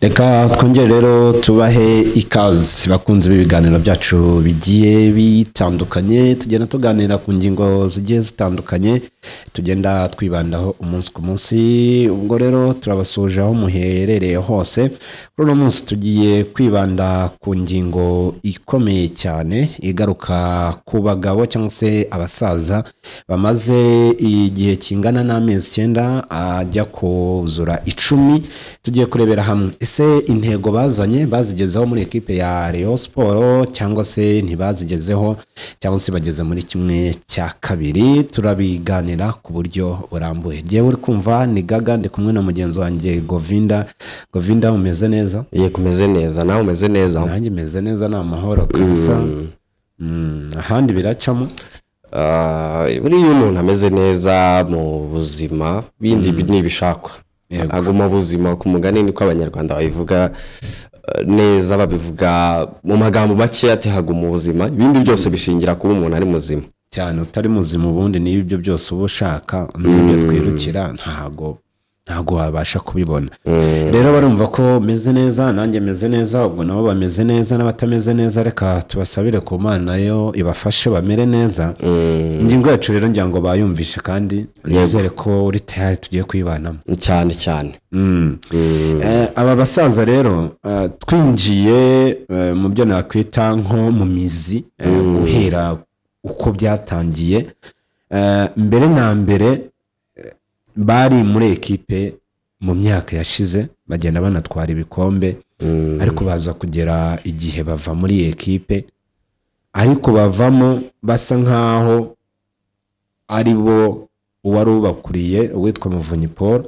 Reka twongere rero tubahe ikaze bakunze b'ibiganiro byacu bigiye bitandukanye, tugenda tuganira ku ngingo zigiye zitandukanye, tugenda twibandaho umunsi ku munsi. Ubwo rero turabasuje aho muherereye hose. Kuri uno munsi tugiye kwibanda ku ngingo ikomeye cyane igaruka ku bagabo cyangwa se abasaza bamaze igihe kingana n'amezi 9 ajya kuzura 10. Tugiye kurebera hamwe ese intego bazanye bazigezeho muri ekipe ya Rayon Sport cyangwa se ntibazigezeho cyangwa se bageze muri kimwe cya kabiri. Turabiganira ku buryo burambuye. Giye uri kumva ni Gaga ndi kumwe na mugenzi wanjye Govinda umeze neza? Ye kumeze neza, nawe umeze neza? Nanjye meze neza na mahoro kabisa. Ahandi biracamo buri umuntu ameze neza mu buzima bindi nibishakwa. Aguma buzima ku mugani niko abanyarwanda babivuga neza, babivuga mu magambo make ati haguma ubuzima, ibindi byose bishingira kuba umuntu ari muzima cyane. Utari muzima ubundi ni ibyo byose ubushaka n'ibyo twirukira ntago wabasha kubibona. Rero barumva ko meze neza, nanjye meze neza, ubwo nabo bameze neza n'abatameze neza. Reka tubasabire ku Mana yo ibafashe bamere neza. Ingingo yacu rero ngira ngo bayumvishe kandi nizere ko uri tayari tugiye kwibanamo cyane. Aba basaza rero twinjiye mu byo nakwita nko mu mizi, guhera uko byatangiye. Mbere na mbere bari muri ekipe mu myaka yashize bagenda banatwara ibikombe, ariko baza kugera igihe bava muri ekipe, ariko bavamo basa nkaho ari bo uwari ubakuriye uwitwa Muvunyi Paul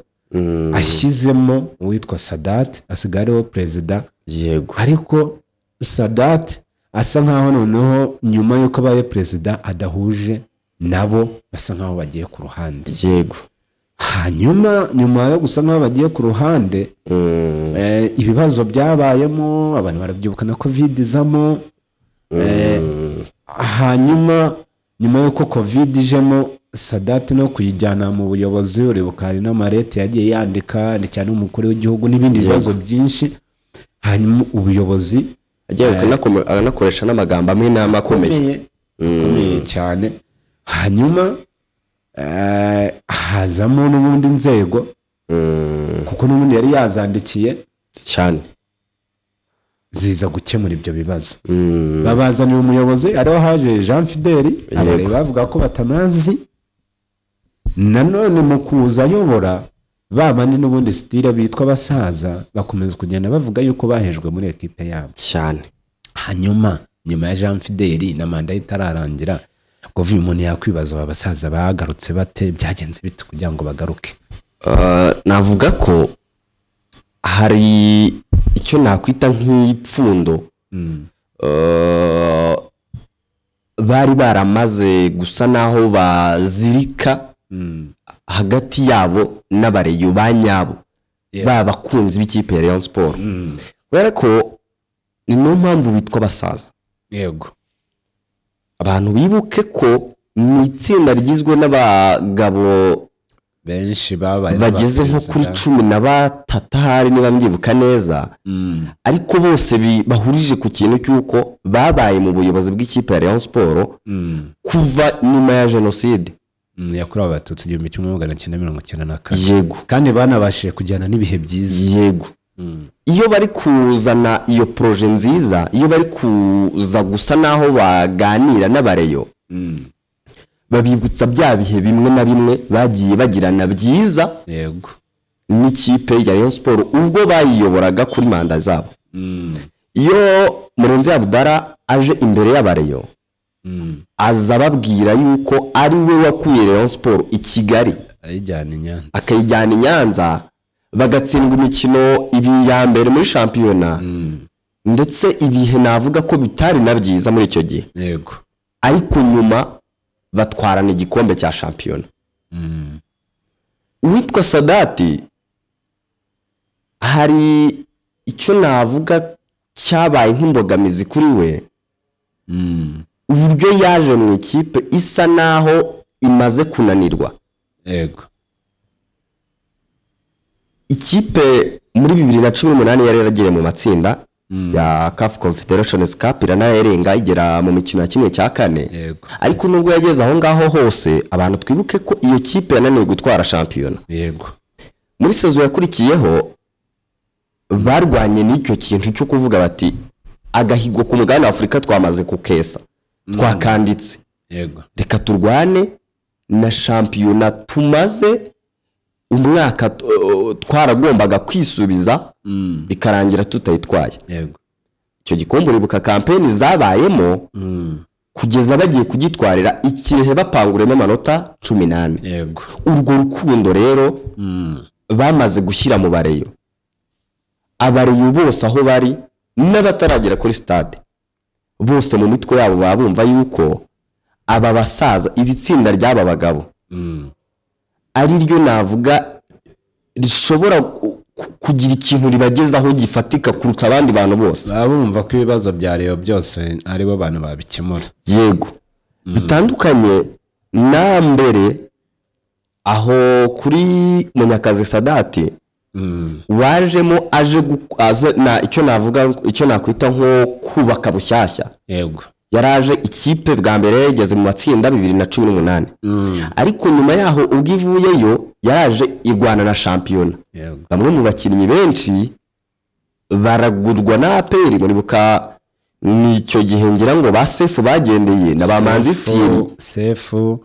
ashyizemo uwitwa Sadat asigariho perezida. Yego, ariko Sadat asa nkaho noneho nyuma yuko abaye perezida adahuje nabo, basa nkaho bagiye ku ruhande. Yego, hanyuma nyuma yo gusa nkaho bagiye ku ruhande, ibibazo byabayemo, abantu barabyibuka na covid izamo. Hanyuma nyuma yuko covid ijemo, Sadat no kuyijyana mu buyobozi, uribuka hari n'amarete yagiye yandika cyane umukuru w'igihugu n'ibindi bibazo byinshi. Hanyuma ubuyobozi agiye anakoresha n'amagambo amwe n'amakomeye cyane. Hanyuma hazamo n'ubundi nzego, kuko n'ubundi yari yazandikiye cyane ziza gukemura ibyo bibazo. Babazanira umuyobozi ariho haje Jean Fidel, abari bavuga ko batanazi. Nanone mu kuza ayobora babandi n'ubundi style bitwa basaza bakomeza kugenda bavuga yuko bahejwe muri ekipe yabo cyane. Hanyuma nyuma ya Jean Fidel na manda itararangira, Govi umuntu yakwibaza aba basaza bagarutse bate, byagenze bite kugira ngo bagaruke? Navuga ko hari icyo nakwita nk'ipfundo bari baramaze gusa naho bazirika hagati yabo n'abareyo banyabo babakunzi b'ikipe ya Rayon Sport. Kubera ko ni no mpamvu bitwa basaza. Yego, abantu bibuke ko ni itsinda rigizwe n'abagabo benshi babaye bageze nko kuri 13 hari niba mbyibuka neza. Ariko bose bahurije ku kintu cyuko babaye mu buyobozi bw'ikipe ya Rayon Sport kuva nyuma ya genocide yakorewe Abatutsi 1994. Yego, kandi banabashije kujyana n'ibihe byiza. Yego, iyo bari kuzana iyo proje nziza, iyo bari kuza gusa naho baganira n'abareyo, babibutsa bya bihe bimwe na bimwe bagiye bagirana byiza. Yego, n'ikipe ya Rayon Sport ubwo bayiyoboraga kuri manda zabo. Iyo Murenzi Abdara aje imbere y'abareyo, aza babwira yuko ari we wakuye Rayon Sport i Kigali akayijyana i Nyanza, bagatsindwa imikino ibi ya mbere muri shampiyona, ndetse ibihe navuga ko bitari na byiza muri icyo gihe. Yego, ariko nyuma batwarana igikombe cya shampiyona. Uwitwa Sadati hari icyo navuga cyabaye nk'imbogamizi kuri we, uburyo yaje mu ikipe isa naho imaze kunanirwa. Yego, ikipe muri 2018 yari yaragiye mu matsinda ya CAF Confederations Cup iranayerenga igera mu mikino ya kimwe cya kane. Yego. Ariko nubwo yageze aho ngaho hose abantu twibuke ko iyo kipe yananiwe gutwara shampiyona. Yego. Muri sezo yakurikiyeho barwanye n'icyo kintu cyo kuvuga bati agahigo ku mugabane wa Afurika twamaze kukesa twakanditse. Yego. Reka turwane na shampiyona tumaze umwaka twaragombaga kwisubiza bikarangira tutayitwaye. Yego. Icyo gikombe uribuka kampeni zabayemo kugeza bagiye kugitwarira ikirehe bapanguremo amanota 18. Yego. Urwo rukundo rero bamaze gushyira mu bareyo. Abareyo bose aho bari n'abataragera kuri stade bose mu mitwe yabo babumva yuko aba basaza iri tsinda ry'aba bagabo ari ryo navuga rishobora kugira ikintu ribagezaho gifatika kuruta abandi bantu bose. Babumva ko ibibazo bya Rayon byose ari bo bantu babikemura. Yego. Bitandukanye na mbere aho kuri Munyakazi Sadati wajemo aje na icyo nakwita nko kubaka bushyashya. Yego. Yaraje ikipe bwa mbere yageze mu matsinda 2018. Ariko nyuma yaho ubwivuyeyo yaraje irwana na shampiyona. Yego. Bamwe mu bakinnyi benshi baragurwa na APR muribuka nicyo gihe ngira ngo ba Sefu bagendeye na ba Manzi Thierry. Sefu,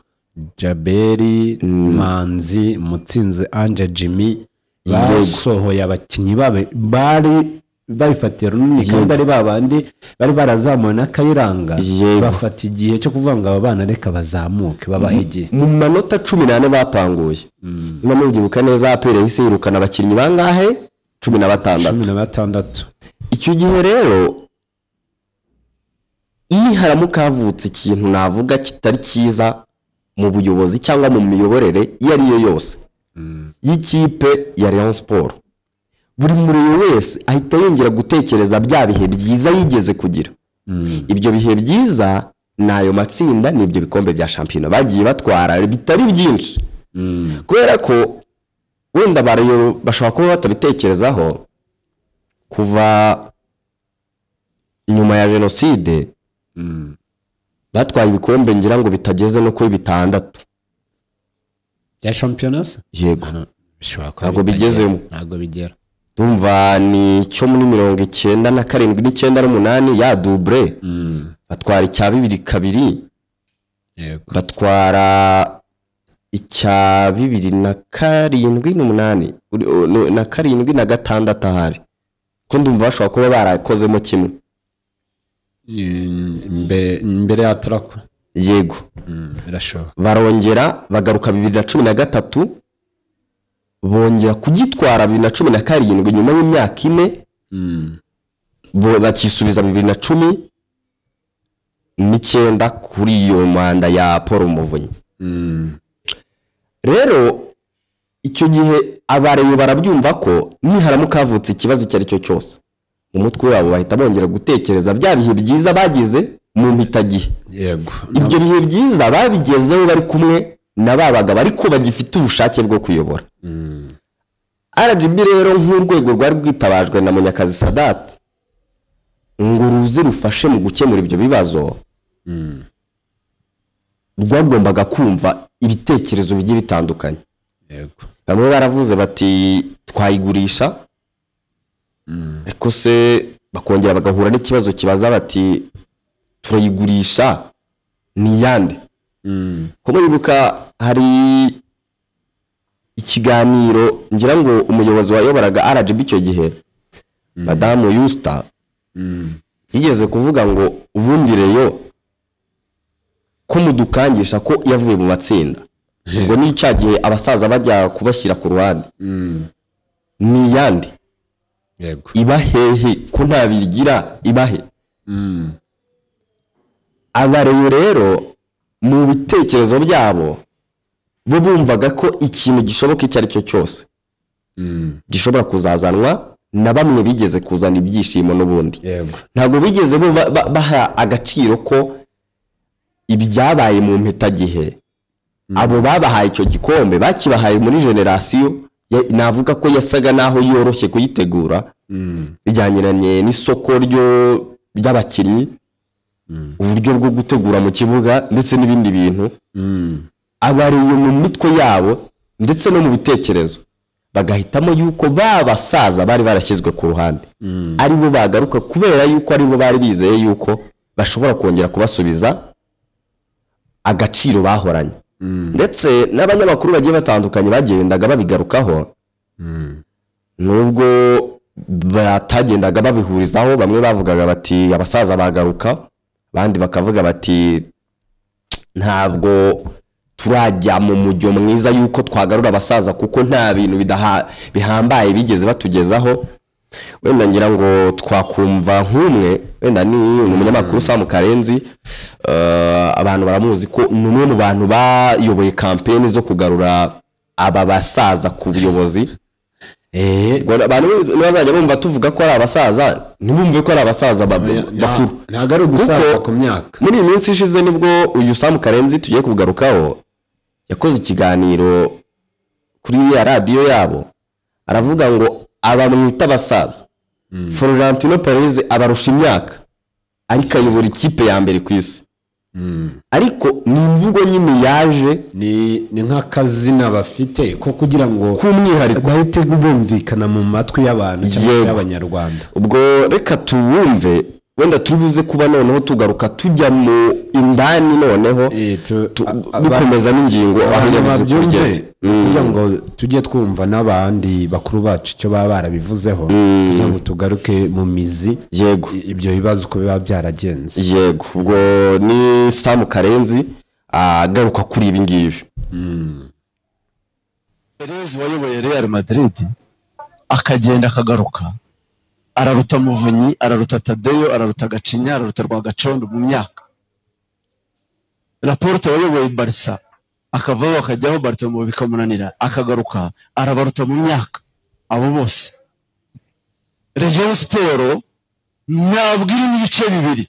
Jaberi, Manzi, Mutsinze Ange Jimmy basohoye abakinnyi babe bari bayifatira runini kandi ari babandi bari barazamuwe na Kayiranga bafata igihe cyo kuvuga ngo aba bana reka bazamuke babahege mu manota 18 bapanguye. Niba mubyibuka neza APR yahise yirukana abakinnyi bangahe 16. Icyo gihe rero haramuka havutse ikintu navuga kitari cyiza mu buyobozi cyangwa mu miyoborere iyo ari yo yose y'ikipe ya Rayon Sport, buri muriro wese ahita yongera gutekereza bya bihe byiza yigeze kugira. Ibyo bihe byiza nayo matsinda n'ibyo bikombe bya shampiyona bagiye batwara bitari byinshi. Kubera ko wenda barayo bashobora kuba batabitekerezaho kuva nyuma ya jenoside batwaye ibikombe ngira ngo bitageze no kuri 6 ya shampiyona. Yego. Ntabwo bigezemo. Ntabwo bigera. Tumva ni cyo muri 97 n'U8 ya double. Batwara icya 2 Yego. Batwara icya 2 na 7 n'U8 na 7 na 6 ahari. Ko ndumva bashobora kuba barakozemo kimwe. Imbere ya Trako. Yego. Birashoboka. Barongera bagaruka 2013 bongera kugitwara 2017 nyuma y'imyaka 4 bakisubiza 2019 kuri iyo manda ya Paul Muvunyi. Rero icyo gihe abareyo barabyumva ko niharamuka havutse ikibazo cyari cyo cyose mu mutwe wabo bahita bongera gutekereza bya bihe byiza bagize mu mpitagihe. Yego. Ibyo bihe byiza babigezeho bari kumwe nababaga bariko bagifite ubushake bwo kuyobora. RGB rero nk'urwego rwari rwitabajwe na Munyakazi Sadat ngo ruze rufashe mu gukemura ibyo bibazo. Rwagombaga kumva ibitekerezo bigiye bitandukanye. Yego. Bamwe baravuze bati twayigurisha. Ariko se bakongera bagahura n'ikibazo kibaza bati turayigurisha ni yande. Ko muribuka hari ikiganiro ngira ngo umuyobozi wayoboraga RGB icyo gihe Madame Yusta yigeze kuvuga ngo ubundi Rayon ko mudukangisha ko yavuye mu matsinda ngo ni cyagiye abasaza bajya kubashyira ku ruhande ni yande. Yego. Ibahehe ko ntabirigira ibahe. Abareyo rero mu bitekerezo byabo bo bumvaga ko ikintu gishoboka icyo ari cyo cyose gishobora kuzazanwa na bamwe bigeze kuzana ibyishimo n'ubundi. Yego. Ntabwo bigeze baha agaciro ko ibyabaye mu mpitagihe abo babahaye icyo gikombe bakibahaye muri generasiyo navuga ko yasaga naho yoroshye kuyitegura bijyanye n'isoko ry'abakinnyi uburyo bwo gutegura mu kibuga ndetse n'ibindi bintu abariyo mu mitwe yabo ndetse no mu bitekerezo bagahitamo yuko babasaza bari barashyizwe ku ruhande aribo bagaruka kubera yuko aribo bari bizeye yuko bashobora kongera kubasubiza agaciro bahoranye ndetse n'abanyamakuru bagiye batandukanye bagendaga babigarukaho nubwo batagendaga babihurizaho bamwe bavugaga bati abasaza bagaruka abandi bakavuga bati ntabwo turajya mu mujyo mwiza yuko twagarura abasaza kuko nta bintu bihambaye bigeze batugezaho wenda ngira ngo twakumva nk'umwe wenda ni umunyamakuru Sam Karenzi abantu baramuzi ko ni umwe mu bantu bayoboye campaign zo kugarura aba basaza ku buyobozi abantu bazajya bumva tuvuga ko ari abasaza ntibumve ko ari abasaza bakuru ntago ari gusaza ku myaka muri iyi minsi ishize nibwo uyu Sam Karenzi tugiye kugarukaho yakoze ikiganiro kuri ya radio yabo aravuga ngo abamwita abasaza Florentino Perez abarusha imyaka ariko ayobora ikipe ya mbere ku isi ariko ni imvugo nyine yaje ni nk'akazina bafite ko kugira ngo kumwihariko bahite bumvikana mu matwi y'abantu cyangwa y'abanyarwanda ubwo reka tuwumve wenda tubuze kuba noneho tugaruka tujya mu indani noneho dukomeza n'ingingo aho byumve kugira ngo tujye twumva n'abandi bakuru bacu cyo baba barabivuzeho kugira ngo tugaruke mu mizi yego ibyo bibazo ko biba byaragenze yego ubwo ni Sam Karenzi agaruka kuri ibi ngibi Perez wayoboye Real Madrid akagenda akagaruka araruta Muvunyi araruta Tadeyo araruta Gacinya araruta Rwagacondo mu myaka Laporte wayoboye Barca akavaho akajyaho Bartomeu bikamunanira akagaruka arabaruta mu myaka abo bose Rayon Sport ntabwo iri mu bice bibiri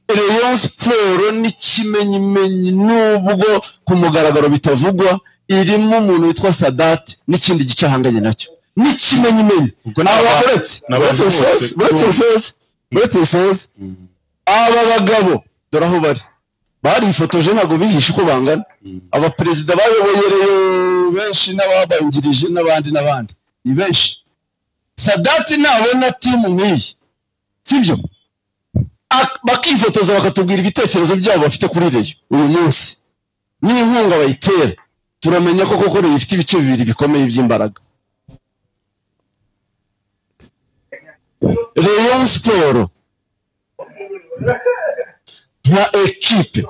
Rayon Sport ni kimenyimenyi nubwo ku mugaragaro bitavugwa irimo umuntu witwa Sadat n'ikindi gice ahanganye nacyo n'ikimenyimenyi aba bagabo dore aho barifotoje ntabwo bihishe uko bangana abaperezida bayoboye benshi n'ababangirije n'abandi ni benshi Sadati nabona timu nk'iyi sibyo bakifotoza bakatubwira ibitekerezo byabo bafite kuri Reyo uyu munsi n'inkunga bayitera turamenya ko koko Reyo ifite ibice bibiri bikomeye by'imbaraga Rayon Sport nka ekipe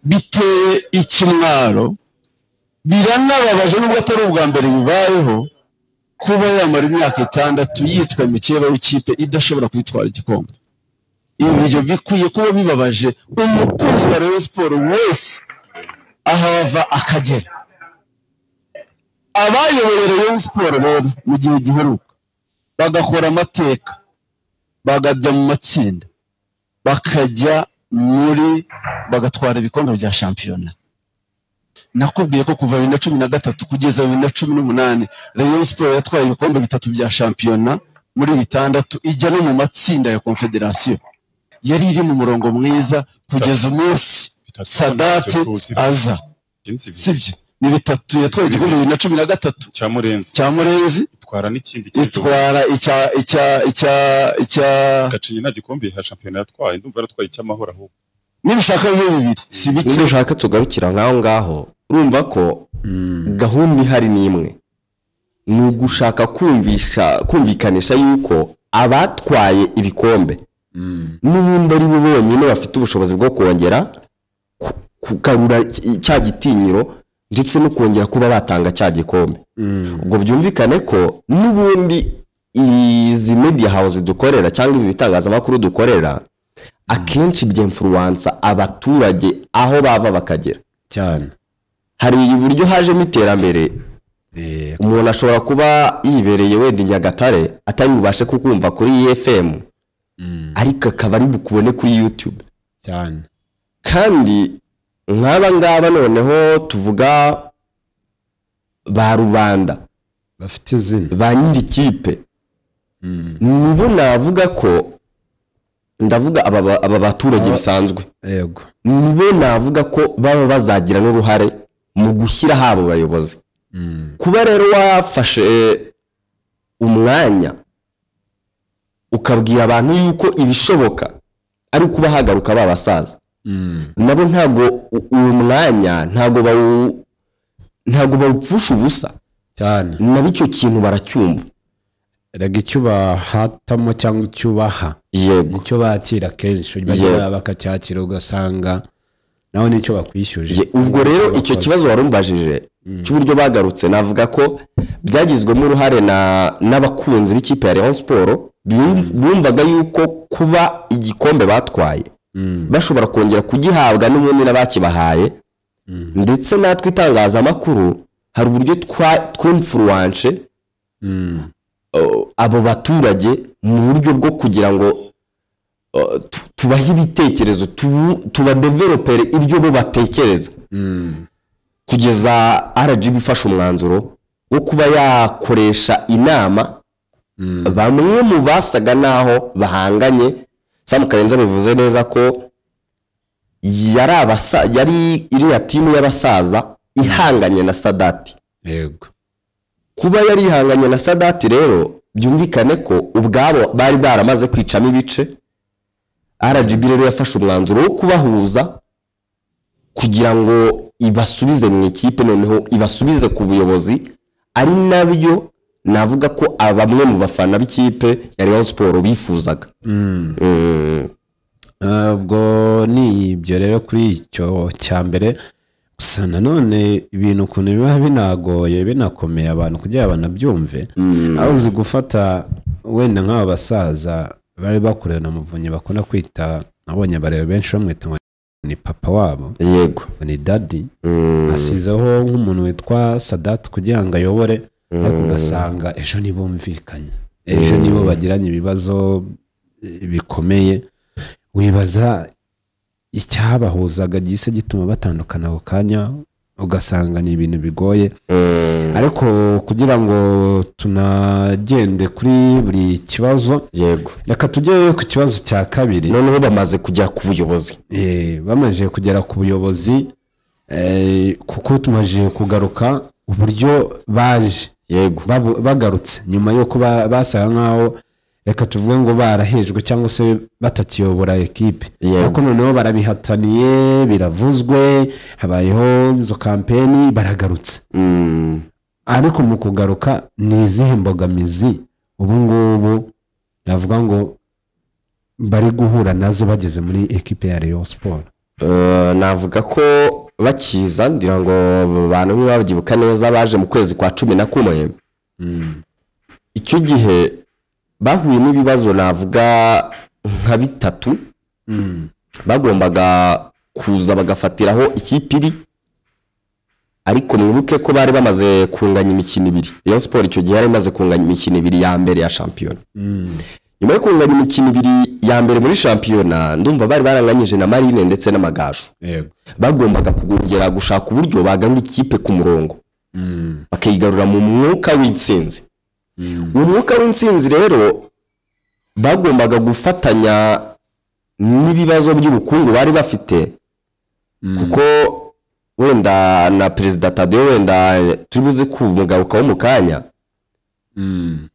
biteye ikimwaro biranababaje nubwo atari ubwa mbere bibayeho kuba yamara imyaka 6 yitwa mukeba w'ikipe idashobora kwitwara igikombe ibyo bikwiye kuba bibabaje umukunzi wa Rayon Sport wese ahava akagera abayoboye Rayon Sport rero mu gihe giheruka bagakora amateka bagajya mu matsinda bakajya bagatwara ibikombe bya shampiyona nakubwiye ko kuva 2013 kugeza 2018 Rayon Sport yatwaye ibikombe 3 bya shampiyona muri 6 ijya no mu matsinda ya Confederation yari iri mu murongo mwiza kugeza umunsi Sadate aza sibyo ni 3 yatwaye igikombe 2013 cya Murenzi itwara n'ikindi itwara Gacinya na gikombe ha shampiyona yatwaye ndumva yaratwaye icy'amahoro ahubwo nibishaka bibiri si bike nibishaka tugarukira ngaho urumva ko gahunda ihari nimwe ni ugushaka kumvikanisha yuko abatwaye ibikombe n'ubundi ari bo bonyine bafite ubushobozi bwo kongera kugarura cya gitinyiro ndetse no kongera kuba batanga cya gikombe ubwo byumvikane ko n'ubundi izi media house dukorera cyangwa ibi bitangazamakuru dukorera akenshi by'influencer abaturage aho bava bakagera cyane hari uburyo haje miterambere umuntu ashobora kuba yibereye wenda Nyagatare atari bubashe kukumva kuri FM ariko akaba ari bukubone kuri YouTube cyane kandi nk'aba ngaba noneho tuvuga ba rubanda bafite izina ba nyiri ikipe nibo navuga ko ndavuga aba baturage bisanzwe yego nibo navuga ko baba bazagira n'uruhare mu gushyira habo bayobozi kuba rero wafashe umwanya ukabwira abantu yuko ibishoboka ari kuba hagaruka babasaza nabo ntago uwo mwanya ntago bawupfusha ubusa cyane nabo icyo kintu baracyumva rega icyo bahatamo cyangwa icyo baha yego icyo bakira kenshi bagera bakacyakira ugasanga naho nicyo bakwishyuje ubwo rero icyo kibazo warumbajije cy'uburyo bagarutse navuga ko byagizwemo uruhare n'abakunzi b'ikipe ya Rayon Sport bumvaga yuko kuba igikombe batwaye bashobora kongera kugihabwa n'ubundi n'abakibahaye ndetse natwe itangazamakuru hari uburyo twinfluence abo baturage mu buryo bwo kugira ngo tubahe ibitekerezo tubadevelopere ibyo bo batekereza kugeza RGB ifashe umwanzuro wo kuba yakoresha inama bamwe mu basaga naho bahanganye Sam Karenza bivuze neza ko yari iriya timu y'abasaza ihanganye na Sadati yego kuba yari ihanganye na Sadati rero byumvikane ko ubwabo bari baramaze kwicamo ibice RGB rero yafashe umwanzuro wo kubahuza kugira ngo ibasubize mu ikipe noneho ibasubize ku buyobozi ari nabyo navuga ko abamwe mu bafana b'ikipe ya Rayon Sport bifuzaga ubwo ni ibyo rero kuri icyo cya mbere gusa nanone ibintu ukuntu biba binagoye binakomeye abantu kugira banabyumve aho uzi gufata wenda nk'aba basaza bari bakurewe na Muvunyi bakunda kwita nabonye bareba benshi bamwita ngo ni papa wabo yego ni daddy asizeho nk'umuntu witwa Sadat kugira ngo ayobore ariko ugasanga ejo nibumvikanye ejo nibo bagiranye ibibazo bikomeye wibaza icyabahuzaga gise gituma batandukana ako kanya ugasanga ni ibintu bigoye ariko kugira ngo tunagende kuri buri kibazo yego reka tujye ku kibazo cya kabiri noneho bamaze kujya ku buyobozi bamaze kugera ku buyobozi kuko tumaze kugaruka uburyo baje yego bagarutse nyuma yo kuba basaga nkaho reka tuvuge ngo barahejwe cyangwa se batakiyobora ekipe ariko noneho barabihataniye biravuzwe habayeho izo kampeni baragarutse ariko mu kugaruka ni izihe mbogamizi ubu ngubu navuga ngo bari guhura nazo bageze muri ekipe ya Rayon Sport navuga ko bakiza ndira ngo abantu babyibuka neza baje mu kwezi kwa 11 icyo gihe bahuye n'ibibazo navuga nka bitatu bagombaga kuza bagafatiraho ikipe iri ariko mwibuke ko bari bamaze kunganya imikino ibiri Rayon Sport icyo gihe yari imaze kunganya imikino ibiri ya mbere ya shampiyona nyuma yo kunganya imikino ibiri ya mbere muri shampiyona ndumva bari baranganyije na Marine ndetse n'Amagaju bagombaga kugongera gushaka uburyo baganga ikipe ku murongo bakigarura mu mwuka w'intsinzi umwuka w'intsinzi rero bagombaga gufatanya n'ibibazo by'ubukungu bari bafite kuko wenda na Perezida Tadeo wenda tubuze kumugaruka wo mukanya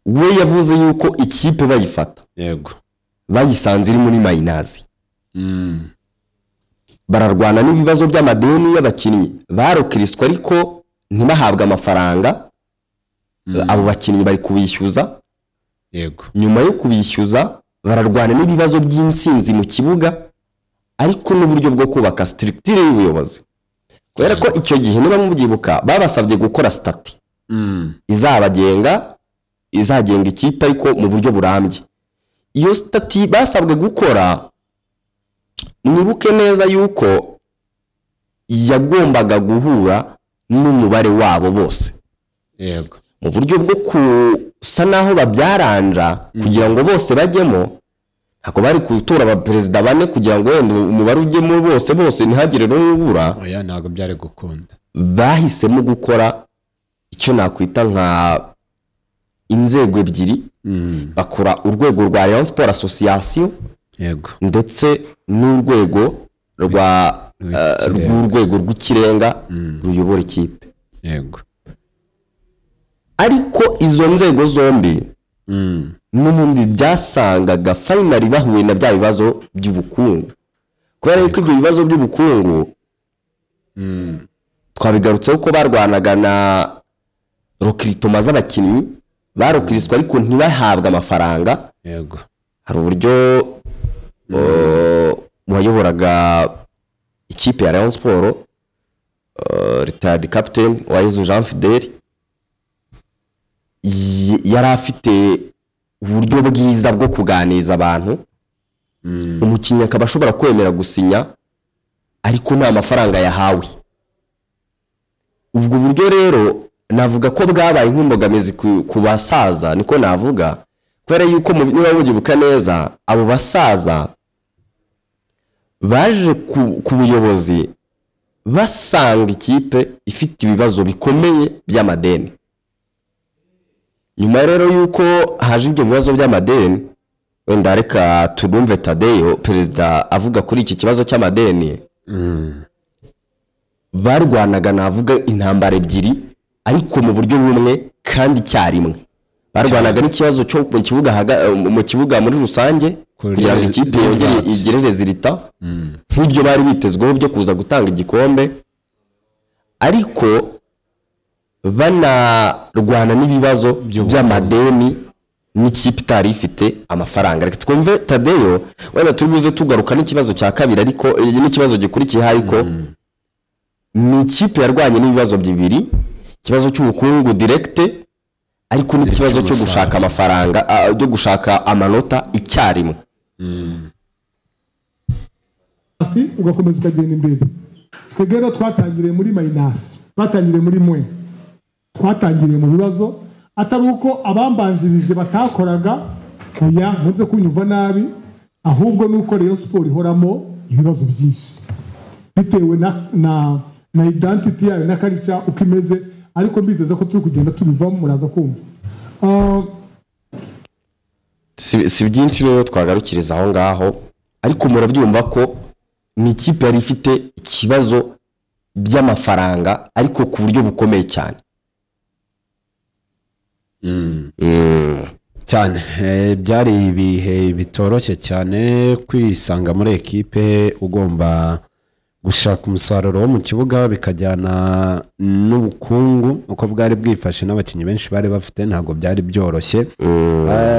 we yavuze yuko ikipe bayifata yego bayisanze iri muri mayinazi bararwana n'ibibazo by'amadeni y'abakinnyi barokiriswa ariko ntibahabwe amafaranga abo bakinnyi bari kubishyuza yego nyuma yo kubishyuza bararwana n'ibibazo by'insinzi mu kibuga ariko n'uburyo bwo kubaka structure y'ubuyobozi kubera ko icyo gihe niba mubyibuka babasabye gukora stati izagenga ikipe ariko mu buryo burambye iyo stati basabwe gukora mwibuke neza yuko yagombaga guhura n'umubare wabo bose yego mu buryo bwo kusa naho babyaranja kugira ngo bose bajyemo ntabwo bari gutora abaperezida bane kugira ngo wenda umubare ujyemo bose ntihagire n'ubura oya ntabwo byari gukunda bahisemo gukora icyo nakwita nka inzego ebyiri bakora urwego rwa Rayon Sport Association yego ndetse n'urwego rw'urwego rw'ikirenga ruyobora ikipe yego ariko izo nzego zombi n'ubundi byasangaga finally bahuye na bya bibazo by'ubukungu kubera yuko ibyo bibazo by'ubukungu twabigarutseho ko barwanaga na recruitment z'abakinnyi barokiriswa ariko ntibahabwe amafaranga yego hari uburyo wayoboraga ikipe ya Rayon Sport retired captain Wayezu Jean Fidel yari afite uburyo bwiza bwo kuganiriza abantu umukinnyi akaba ashobora kwemera gusinya ariko nta mafaranga yahawe ubwo buryo rero navuga ko bwabaye nk'imbogamizi ku basaza niko navuga kubera yuko niba mugibuka neza abo basaza baje ku buyobozi basanga ikipe ifite ibibazo bikomeye by'amadeni nyuma rero yuko haje ibyo bibazo by'amadeni wenda reka turumve Tadeyo perezida avuga kuri iki kibazo cy'amadeni barwanaga navuga intambara ebyiri ariko mu buryo bumwe kandi cyarimwe barwanaga n'ikibazo cyo mu kibuga muri rusange kugira ngo ikipe igire rezilita nk'ibyo bari bitezweho byo kuza gutanga igikombe ariko banarwana n'ibibazo by'amadeni n'ikipe itari ifite amafaranga reka twumve Tadeyo wenda tubuze tugaruka n'ikibazo cya kabiri ariko n'ikibazo gikurikiye ariko ni ikipe yarwanye n'ibibazo bibiri ikibazo cy'ubukungu direct ariko n'ikibazo cyo gushaka amafaranga byo gushaka amanota icyarimwe ugakomeza ukagenda imbere twegero twatangiriye muri minus twatangiriye muri mwe twatangiriye mu bibazo atari uko abambanjirije batakoraga oya ntuze kunyumva nabi ahubwo nuko Rayon Sport ihoramo ibibazo byinshi bitewe na identity yayo na culture uko imeze ariko mbizeza ko turi kugenda tubivamo muraza kumva si byinshi rero twagarukiriza aho ngaho ariko murabyumva ko ni ikipe yari ifite ikibazo by'amafaranga ariko ku buryo bukomeye cyane cyane byari ibihe bitoroshye cyane kwisanga muri ekipe ugomba gushaka umusaruro wo mu kibuga bikajyana n'ubukungu uko bwari bwifashe n'abakinnyi benshi bari bafite ntabwo byari byoroshye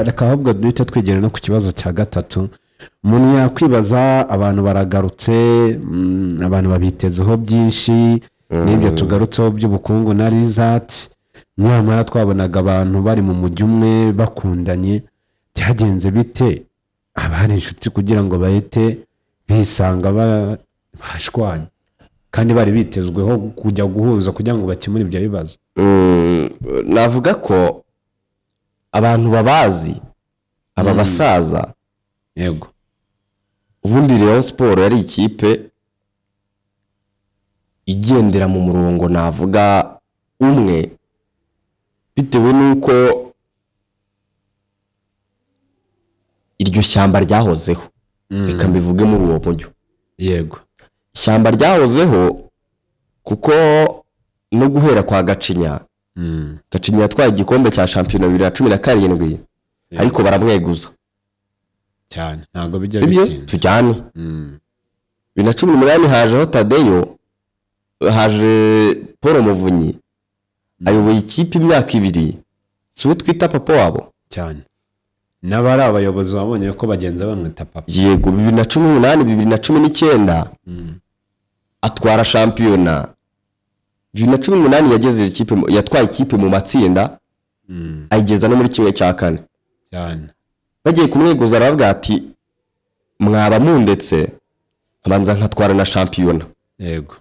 reka ahubwo duhita twigere no ku kibazo cya gatatu umuntu yakwibaza abantu baragarutse abantu babitezeho byinshi n'ibyo tugarutseho by'ubukungu na rizati nyamara twabonaga abantu bari mu mujyi umwe bakundanye byagenze bite abari inshuti kugira ngo bahite bisanga bashwanye kandi bari bitezweho kujya guhuza kugira ngo bakemure ibyo bibazo navuga ko abantu babazi aba basaza yego ubundi Rayon Sport yari ikipe igendera mu murongo navuga umwe bitewe nuko iryo shyamba ryahozeho reka mbivuge muri uwo buryo yego ishyamba ryahozeho kuko no guhera kwa Gacinya Gacinya yatwaye igikombe cya shampiyona 2017 ariko baramweguza cyane ntago bijya bitinda tujyane 2018 hajeho Tadeyo haje Paul Muvunyi ayoboye ikipe imyaka ibiri siwe twita papa wabo cyane n'abari abayobozi babonye ko bagenza bamwita papa yego 2018 2019 atwara shampiyona 2018 yageze ikipe yatwaye ikipe mu matsinda ayigeza no muri kimwe cya kane cyane bagiye kumweguza aravuga ati mwaba mundetse abanza nkatwara na shampiyona yego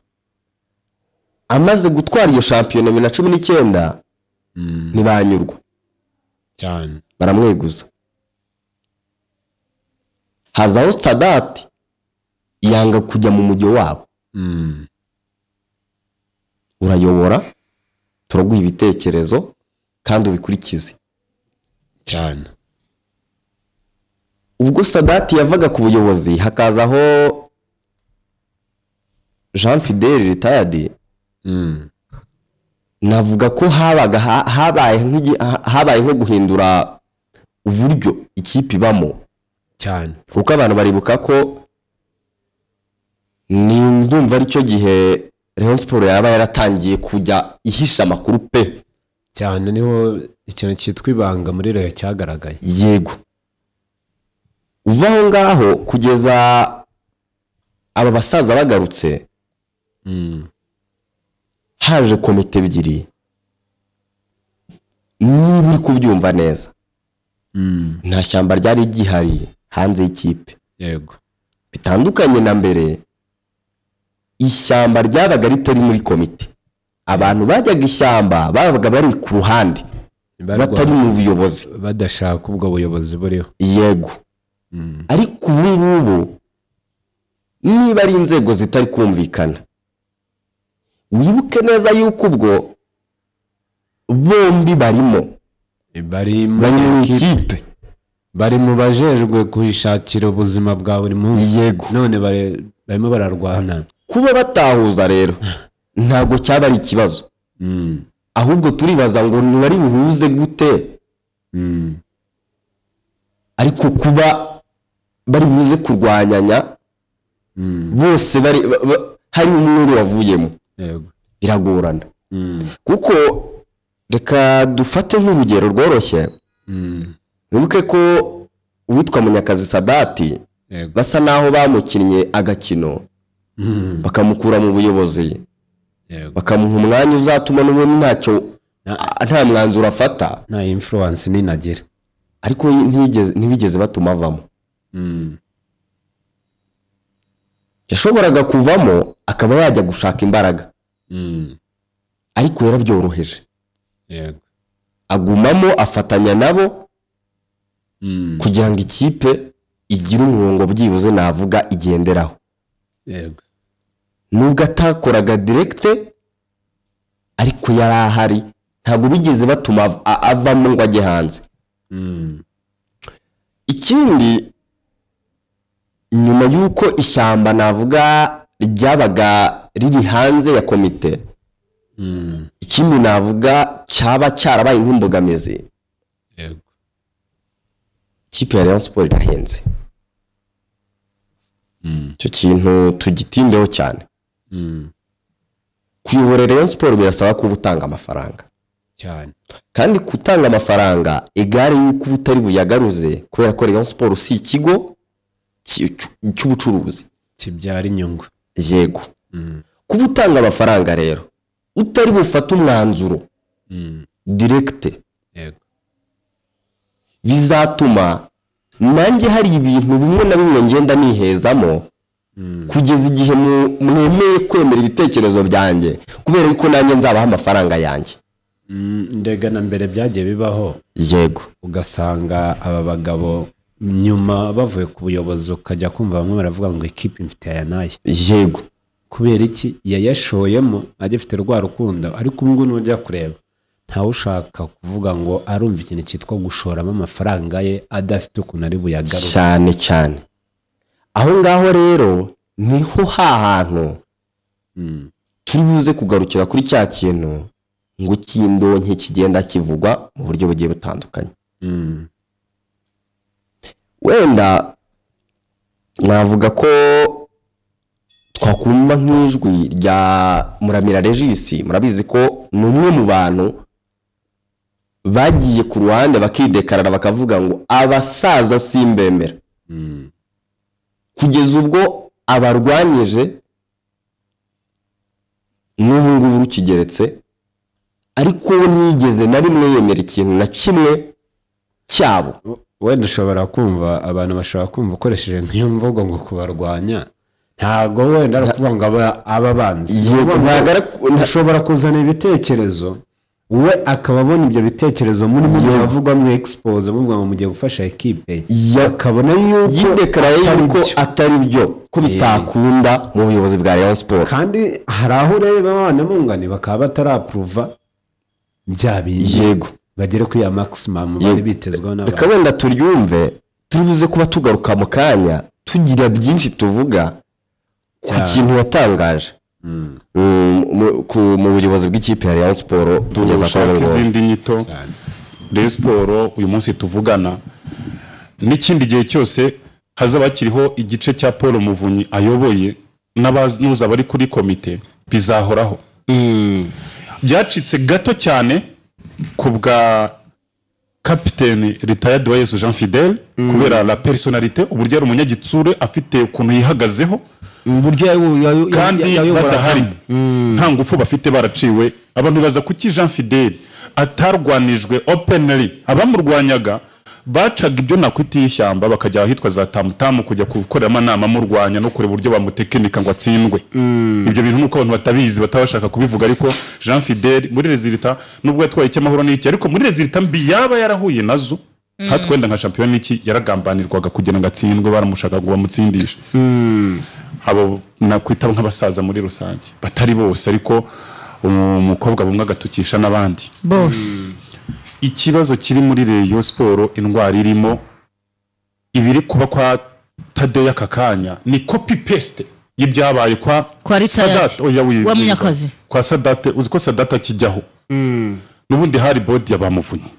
amaze gutwara iyo shampiyona 2019 ntibanyurwa cyane baramweguza hazaho Sadat yanga kujya mu mujyo wabo urayobora turaguha ibitekerezo kandi ubikurikize cyane. ubwo Sadati yavaga ku buyobozi hakazaho Jean Fidel retired navuga ko habaye nko guhindura uburyo ikipe ibamo cyane, kuko abantu baribuka ko ni ndumva ari cyo gihe Rayon Sport yaba yaratangiye kujya ihisha amakuru pe cyane, niho ikintu cyitwa ibanga muri Rayon cyagaragaye. Yego, uvaho ngaho kugeza aba basaza bagarutse haje komite ebyiri, niba uri kubyumva neza nta shyamba ryari gihari hanze y'ikipe. Yego, bitandukanye na mbere ishyamba ryabaga ritari muri komite, abantu bajyaga ishyamba babaga bari ku ruhande batari mu buyobozi, badashaka ubwo buyobozi buriho. Yego, ariko ubu ngubu niba ari inzego zitari kumvikana, wibuke neza yuko ubwo bombi barimo bari mu ikipe, bari mu bajejwe kuhishakira ubuzima bwa buri munsi. Yego, none barimo bararwana. kuba batahuza rero ntabwo cyaba ari ikibazo, ahubwo turibaza ngo ntibari buhuze gute. Ariko kuba bari buze kurwanyanya bose hari umwe wavuyemo, biragorana. Kuko reka dufate nk'urugero rworoshye, wibuke ko uwitwa Munyakazi Sadati basa naho bamukinnye agakino bakamukura mu buyobozi, bakamuha umwanya uzatuma n'ubundi nta mwanzuro afata, nta influence ninagira, ariko ntibigeze batuma avamo. Yashoboraga kuvamo akaba yajya gushaka imbaraga, ariko yarabyoroheje. Agumamo afatanya nabo kugira ngo ikipe igire umurongo byibuze navuga igenderaho. Nubwo atakoraga directe ariko yari ahari, ntabwo bigeze batuma avamo ngo ajye hanze. Ikindi, nyuma y'uko ishyamba navuga ryabaga riri hanze ya komite, ikindi navuga cyaba cyarabaye nk'imbogamizi, ikipe ya Rayon Sport irahenze. Icyo kintu tugitindeho cyane. Kuyobora Rayon Sport birasaba ko utanga amafaranga cyane, kandi gutanga amafaranga egare y'uko utari buyagaruze, kubera ko Rayon Sport si ikigo cy'ubucuruzi kibyara inyungu. Yego, kuba utanga amafaranga rero utari bufata umwanzuro directe, bizatuma nanjye hari ibintu bimwe na bimwe ngenda nihezamo kugeza igihe mwemeye kwemera ibitekerezo byanjye, kubera ko nanjye nzabaha amafaranga yanjye. Ndega na mbere byagiye bibaho. Yego, ugasanga aba bagabo nyuma bavuye ku buyobozi ukajya kumva bamwe baravuga ngo ikipe mfite aya naye. Yego, kubera iki yayashoyemo agifite rwa rukundo, ariko ubwo nujya kureba ntawe ushaka kuvuga ngo arumva ikintu cyitwa gushoramo amafaranga ye adafite ukuntu ari buyagaruke cyane cyane. Aho ngaho rero niho hantu tubuze kugarukira kuri cya kintu ngo kindonke kigenda kivugwa mu buryo bugiye butandukanye. Wenda navuga ko twakumva nk'ijwi rya Muramira Regis, murabizi ko ni umwe mu bantu bagiye ku ruhande bakidekarara bakavuga ngo abasaza simbemera, kugeza ubwo abarwanyije n'ubu ngubu rukigeretse, ariko nigeze na rimwe yemera ikintu na kimwe cyabo. Wenda ushobora kumva abantu bashobora kumva ukoresheje nk'iyo mvugo ngo kubarwanya, ntago wenda ari kuvuga ngo aba banzi, ushobora kuzana ibitekerezo we akaba abona ibyo bitekerezo muri mu bavuga mu expose muvuga ngo mugiye gufasha equipe, akabona yuko yidekaraye yuko atari byo, ko bitakunda mu buyobozi bwa Rayon Sport. Kandi hari aho ureba abana bungane bakaba bataraprova byabindi yego bagere kuri ya maximum bari bitezweho n'abantu. reka wenda turyumve turibuze kuba tugaruka mu kanya tugira byinshi tuvuga ku kintu yatangaje mu buyobozi bw'ikipe ya Rayon Sport tugeza ko izindi nyito Rayon Sport uyu munsi tuvugana n'ikindi gihe cyose hazaba kiriho igice cya Paul Muvunyi ayoboye n'abanuza bari kuri komite bizahoraho. Byacitse gato cyane ku bwa kapiteni retired wa Jean Fidel kubera la personnalité uburyo ari umunyagitsure afite ukuntu yihagazeho kandi badahari nta ngufu bafite baraciwe. Abantu baza kuki Jean Fidel atarwanijwe openly, abamurwanyaga bacaga ibyo nakwitiye ishyamba bakajya ahitwa za tamutamu kujya gukorera amanama murwanya no kureba uburyo bamutekinika ngo atsindwe. Ibyo bintu nuko abantu batabizi batabashaka kubivuga, ariko Jean Fidel muri rezilita nubwo yatwaye icyamahoro n'iki, ariko muri rezilita mbi yaba yarahuye nazo hatwenda nka champion n'iki yaragambanirwaga kugira ngo atsindwe, baramushaka ngo bamutsindishe. Abo nakwita nk'abasaza muri rusange batari bose, ariko umukobwa bumwe agatukisha n'abandi bose. Ikibazo kiri muri Rayon Sport indwara irimo ibiri kuba kwa Tadeya kakanya ni copy paste y'ibyabaye kwa Sadat wa Munyakazi. Kwa Sadat uziko Sadat akijyaho nubundi hari body y'abamuvunyi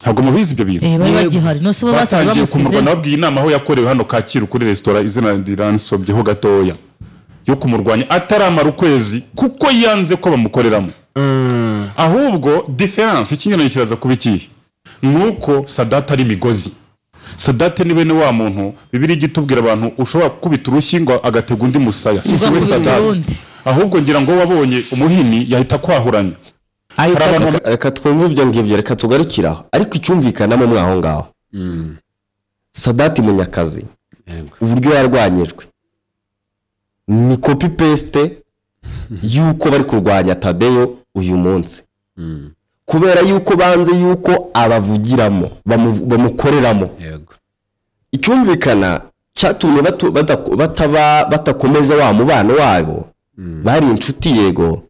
ntabwo mubizi ibyo bintu bari bagihari no se basaza bamusize nabwiye inama aho yakorewe hano Kacyiru kuri restaurant izina ndiransobyeho gatoya yo kumurwanya ataramara ukwezi kuko yanze ko bamukoreramo. Ahubwo difference ikinyuranye kiraza kubikiye nuko Sadat ari migozi. Sadat ni bene wa muntu bibiri gitubwira abantu ushobora kubita urushingo agatega undi musaya. Siwe Sadat, ahubwo ngira ngo wabonye umuhini yahita kwahuranya. Reka twumve ibyo ngibyo, reka tugarukiraho, ariko icyumvikana mu mwaho ngaho Sadat Munyakazi uburyo yarwanyijwe ni copy paste yuko bari kurwanya Tadeyo uyu munsi, kubera yuko banze yuko abavugiramo bamukoreramo. Icyumvikana cyatumye batakomeza wa mubano wabo, bari inshuti yego,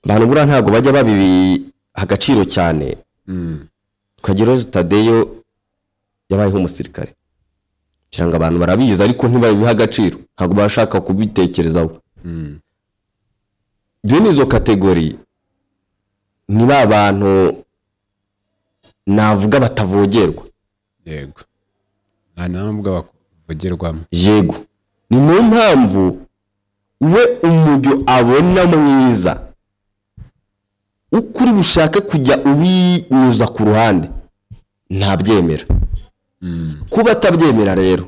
bantu bura ntago bajya babibi agaciro cyane. Kagiroze Tadeyo yabayeho umusirikare cyangwa abantu barabizi, ariko ntibabiha agaciro, ntago bashaka kubitekerezaho. Bene izo kategori ni abantu navuga batavogerwa. Yego, ntabwo bavugerwamo. Yego, ni mu mpamvu we umujyo abona mwiza ukuri bushaka kujya ubinyuza ku ruhande ntabyemera. Kuba atabyemera rero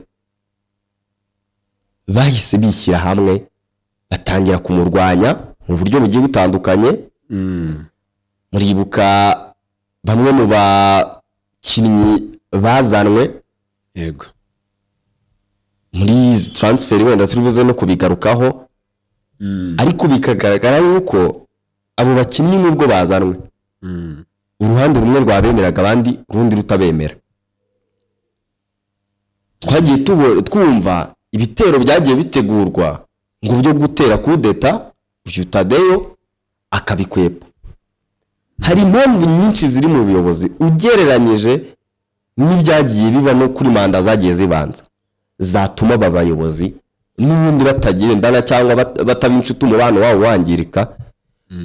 bahise bishyira hamwe batangira kumurwanya mu buryo bugiye butandukanye. Muribuka bamwe mu bakinnyi bazanwe yego muri transfer wenda turibuze no kubigarukaho, ariko bikagaragara yuko abo bakinnyi nubwo bazanwe uruhande rumwe rwabemeraga abandi urundi rutabemera. Twagiye twumva ibitero byagiye bitegurwa ngo byo gutera kudeta uyu Tadeyo akabikwepa. Hari impamvu nyinshi ziri mu buyobozi ugereranyije n'ibyagiye biba no kuri manda zagiye zibanza zatuma aba bayobozi n'ubundi batagendana cyangwa batabinshuti umubano wabo wangirika.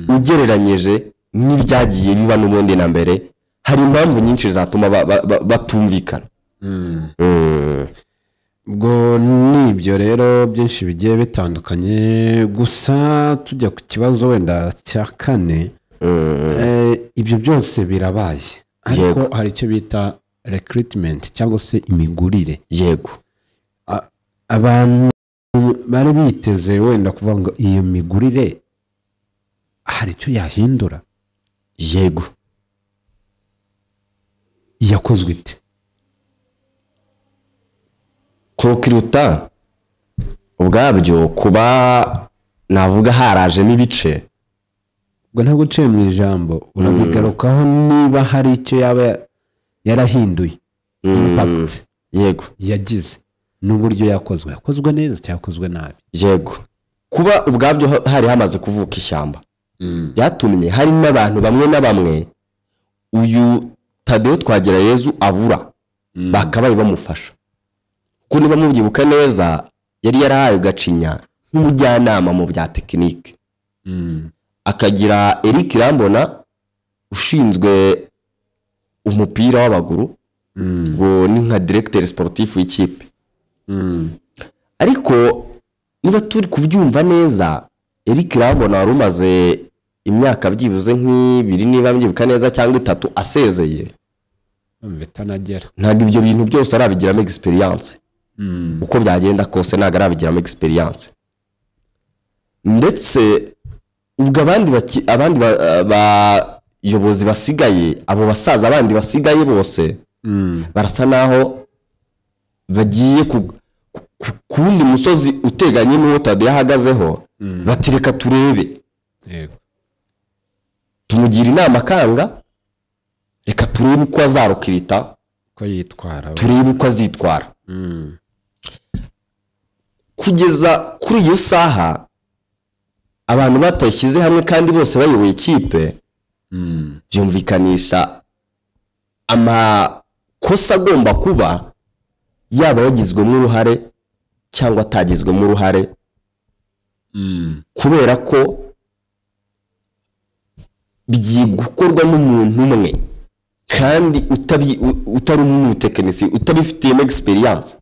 Ugereranyije n'ibyagiye biba n'ubundi na mbere, hari impamvu nyinshi zatuma batumvikana. Ubwo nibyo rero byinshi bigiye bitandukanye. Gusa tujya ku kibazo wenda cya kane, ibyo byose birabaye, ariko hari icyo bita recruitment cyangwa se imigurire. Yego, abantu bari biteze wenda kuvuga ngo iyo migurire hari icyo yahindura. Yego, yakozwe ite? Kukiruta ubwabyo kuba navuga harajemo ibice, ubwo ntabwo uciye mu ijambo urabigarukaho niba hari icyo yaba yarahinduye impact yego yagize n'uburyo yakozwe neza cyangwa yakozwe nabi. Yego, kuba ubwabyo hari hamaze kuvuka ishyamba byatumye hari n'abantu bamwe na bamwe uyu Tadeo Twagirayezu abura bakabaye bamufasha kuko niba mubyibuka neza yari yarahaye Gacinya nk'umujyanama mu bya tekinike akagira Eric Irambona ushinzwe umupira w'abaguru ngo ni nka directeur sportif w'ikipe ariko niba turi kubyumva neza Eric Irambona wari umaze imyaka byibuze nk'ibiri niba mbyibuka neza cyangwa 3 asezeye mbetanagera ntabwo ibyo bintu byose arabigiramo experience uko byagenda kose ntabwo arabigiramo experience ndetse ubwo abandi bayobozi basigaye abo basaza abandi basigaye bose barasa naho bagiye kundi musozi uteganye n'uwo Tadeo yahagazeho batireka turebe tumugira inama kanga reka turebe uko azarukirita ko yitwara turebe uko azitwara kugeza kuri iyo saha abantu batashyize hamwe kandi bose bayoboye ikipe byumvikanisha amakosa agomba kuba yaba yagizwemo uruhare cyangwa atagizwemo uruhare kubera ko bigiye gukorwa n'umuntu umwe kandi utari umutekinisi utabifitiyemo experience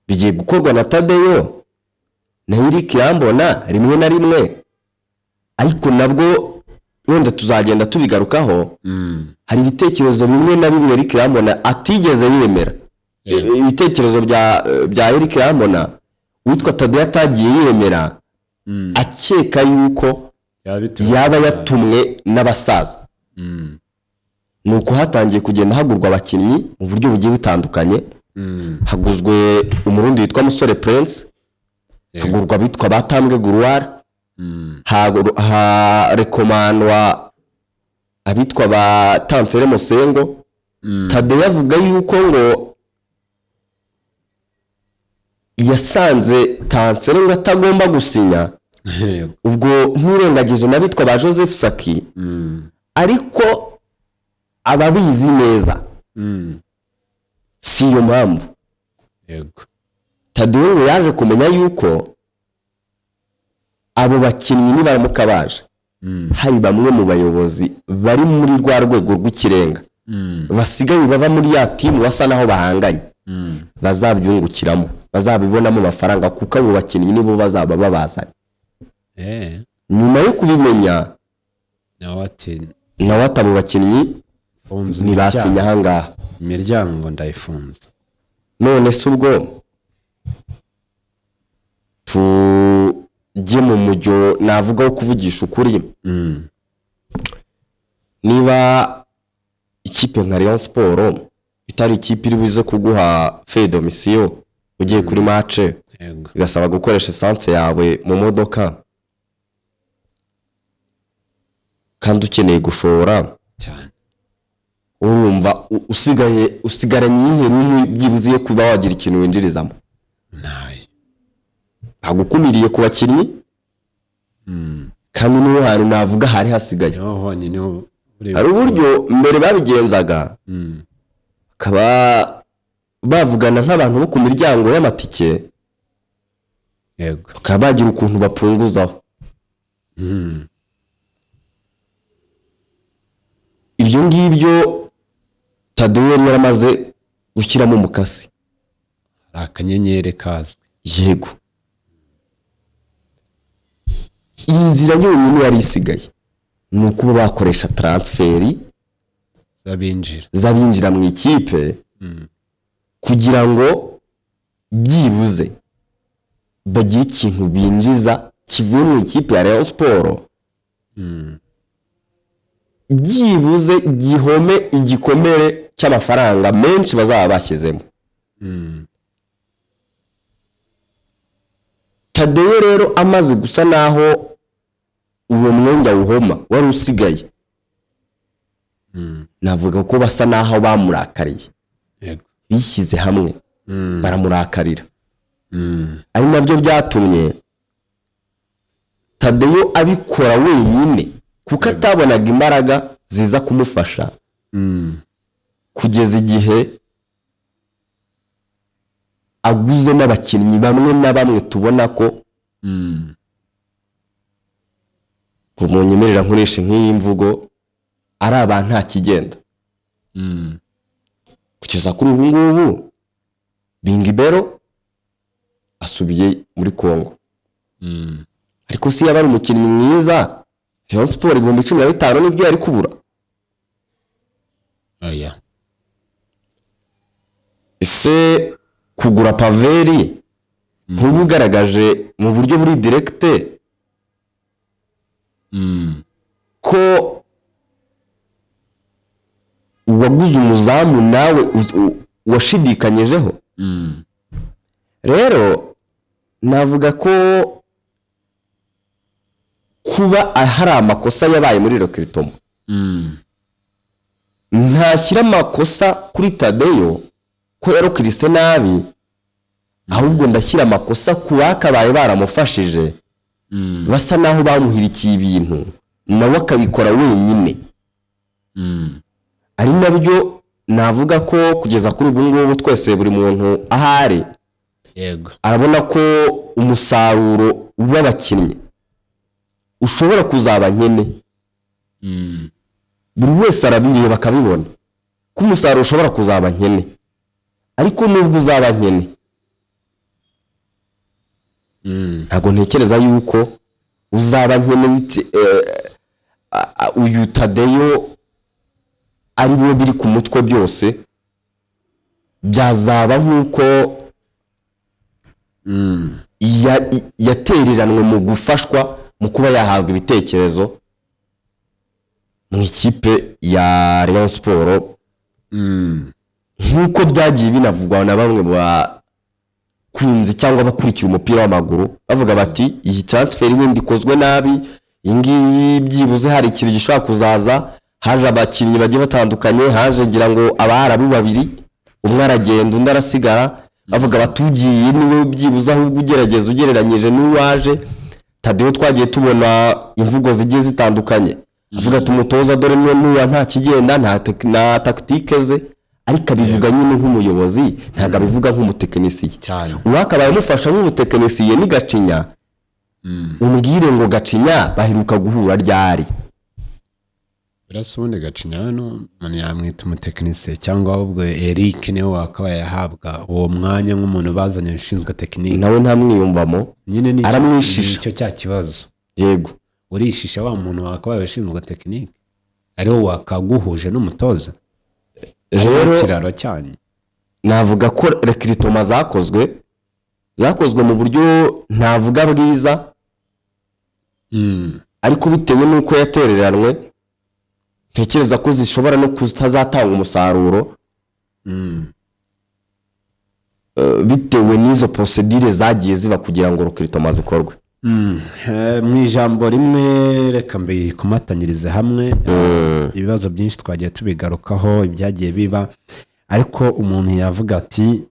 bigiye gukorwa na Tadeo na Eric Irambona rimwe na rimwe ariko nabwo wenda tuzagenda tubigarukaho hari ibitekerezo bimwe na bimwe Eric Irambona atigeze yemera ibitekerezo bya Eric Irambona witwa Tadeo atagiye yemera akeka yuko yaba yatumwe n'abasaza nuko hatangiye kugenda hagurwa abakinnyi mu buryo bugiye butandukanye haguzwe umurundi witwa Musore Prince hagurwa bitwa Batambwe Guruwar rekomandwa abitwa ba Tansere Musengo Tadeo yavuga yuko ngo yasanze Tansere ngo atagomba gusinya ubwo ntirengagije nabitwa ba Joseph Saki ariko ababizi neza si yo mpamvu Tadeo ngo yaje kumenya yuko abo bakinnyi nibaramuka baje hari bamwe mu bayobozi bari muri rwa rwego rw'ikirenga basigaye baba muri ya timu basa naho bahanganye bazabyungukiramo bazabibonamo amafaranga kuko abo bakinnyi nibo bazaba babazanye nyuma yo kubimenya nawe atabo bakinnyi ntibasinya ahangaha imiryango ndayifunze none se ubwo tujye mu mujyo navuga wo kuvugisha ukuri niba ikipe nka Rayon Sport itari ikipe iri buze kuguha fee domicile ugiye kuri match bigasaba gukoresha essence yawe mu modoka kandi ukeneye gushora cyane urumva usigaranye iheru byibuze yo kuba wagira ikintu winjirizamo agukumiriye ku bakinnyi kandi niho hantu navuga hari hasigaye hari uburyo mbere babigenzaga akaba bavugana nk'abantu bo ku miryango y'amatike bakaba bagira ukuntu bapunguzaho ibyo ngibyo Tadeo yaramaze gushyiramo umukasi hari akanyenyeri kazwi yego inzira yonyine yari isigaye ni ukuba bakoresha transferi z'abinjira mu ikipe kugira ngo byibuze bagire ikintu binjiza kivuye mu ikipe ya Rayon Sport byibuze gihome igikomere cy'amafaranga menshi bazaba bashyizemo Tadeo rero amaze gusa naho uwo mwenge wuhoma wari usigaye navuga ko basa naho bamurakariye bishyize hamwe baramurakarira ari nabyo byatumye Tadeyo abikora wenyine kuko atabonaga imbaraga ziza kumufasha kugeza igihe aguze n'abakinnyi bamwe na bamwe tubona ko kumunyemerera nkoresha nk'iyi mvugo ari abantu nta kigenda kugeza kuri ubu ngubu Bingibero asubiye muri Kongo ariko si yaba ari umukinnyi mwiza Rayon Sport 2015 nibyo yari kubura ese kugura Paveri ntubugaragaje mu buryo buri directe ko uwaguze umuzamu nawe washidikanyejeho rero navuga ko kuba hari amakosa yabaye muri Rokiritomo ntashyira amakosa kuri Tadeyo ko yarokirise nabi ahubwo ndashyira amakosa ku bakabaye baramufashije basa naho bamuhirikiye ibintu nawe akabikora wenyine ari nabyo navuga ko kugeza kuri ubu ngubu twese buri muntu ahari yego arabona ko umusaruro w'abakinnyi ushobora kuzaba nkene buri wese arabireba bakabibona ko umusaruro ushobora kuzaba nkene ariko nubwo uzaba nkene ntabwo ntekereza yuko uzaba nkene uyu Tadeyo ari bo biri ku mutwe byose byazaba nk'uko yatereranwe mu gufashwa mu kuba yahabwa ibitekerezo mu ikipe ya Rayon Sport nk'uko byagiye binavugwa na bamwe mu bakunzi cyangwa bakurikira umupira w'amaguru bavuga bati iyi transfer windi ikozwe nabi ingiyi byibuze hari ikintu gishobora kuzaza haje abakinnyi bagiye batandukanye haje ngira ngo abarabu babiri umwe aragenda undi arasigara bavuga batugiye niwe byibuze ahubwo ugerageza ugereranyije n'uwaje Tadeyo twagiye tubona imvugo zigiye zitandukanye avuga tumutoza dore n'uwa nta kigenda nta tactique ze ariko abivuga nyine nk'umuyobozi ntago abivuga nk'umutekinisiye cyane uwakabaye umufasha nk'umutekinisiye ni Gacinya umbwire ngo Gacinya baheruka guhura ryari birasubundi Gacinya hano mani yamwita umutekinisiye cyangwa ahubwo Eric niwe wakabaye yahabwa uwo mwanya nk'umuntu bazanye ushinzwe tekinike nawe ntamwiyumvamo nyine ni aramwishisha icyo cya kibazo yego urishisha wa muntu wakabaye ushinzwe tekinike ariho wakaguhuje n'umutoza rero kiraro cyane navuga ko Rokiritomo zakozwe mu buryo ntavuga bwiza ariko bitewe n'uko yatereranwe ntekereza ko zishobora no kutazatanga umusaruro bitewe n'izo procedure zagiye ziba kugira ngo Rokiritomo zikorwe mu ijambo rimwe reka mbe kumatanyirize hamwe ibibazo byinshi twagiye tubigarukaho ibyagiye biba ariko umuntu yavuga ati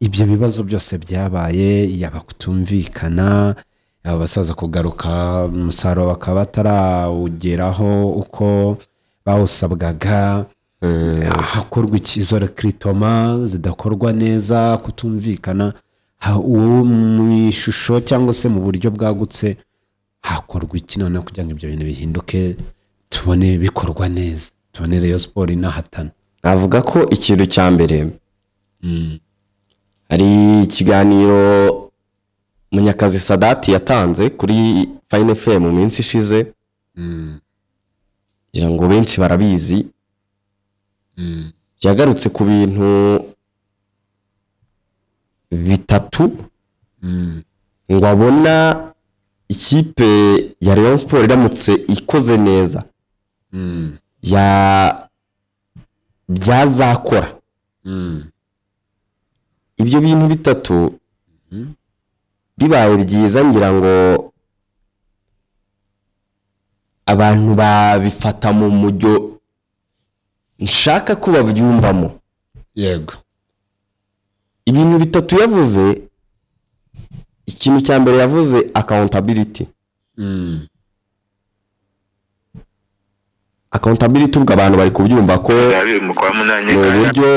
ibyo bibazo byose byabaye yaba kutumvikana aba basaza kugaruka umusaruro bakaba batarawugeraho uko bawusabwaga hakorwa izo Rokiritomo zidakorwa neza kutumvikana mu ishusho cyangwa se mu buryo bwagutse hakorwa iki none kugira ngo ibyo bintu bihinduke tubone bikorwa neza tubone Rayon Sport inahatana navuga ko ikintu cya mbere hari ikiganiro Munyakazi Sadati yatanze kuri Fine FM mu minsi ishize kugira ngo benshi barabizi yagarutse ku bintu bitatu ngo abona ikipe ya Rayon Sport iramutse ikoze neza byazakora ibyo bintu bitatu bibaye byiza ngira ngo abantu babifata mu mujyo nshaka ko babyumvamo yego ibintu bitatu yavuze ikintu cya mbere yavuze accountability accountability ubwo abantu bari kubyumva ko mu kwa munani ni uburyo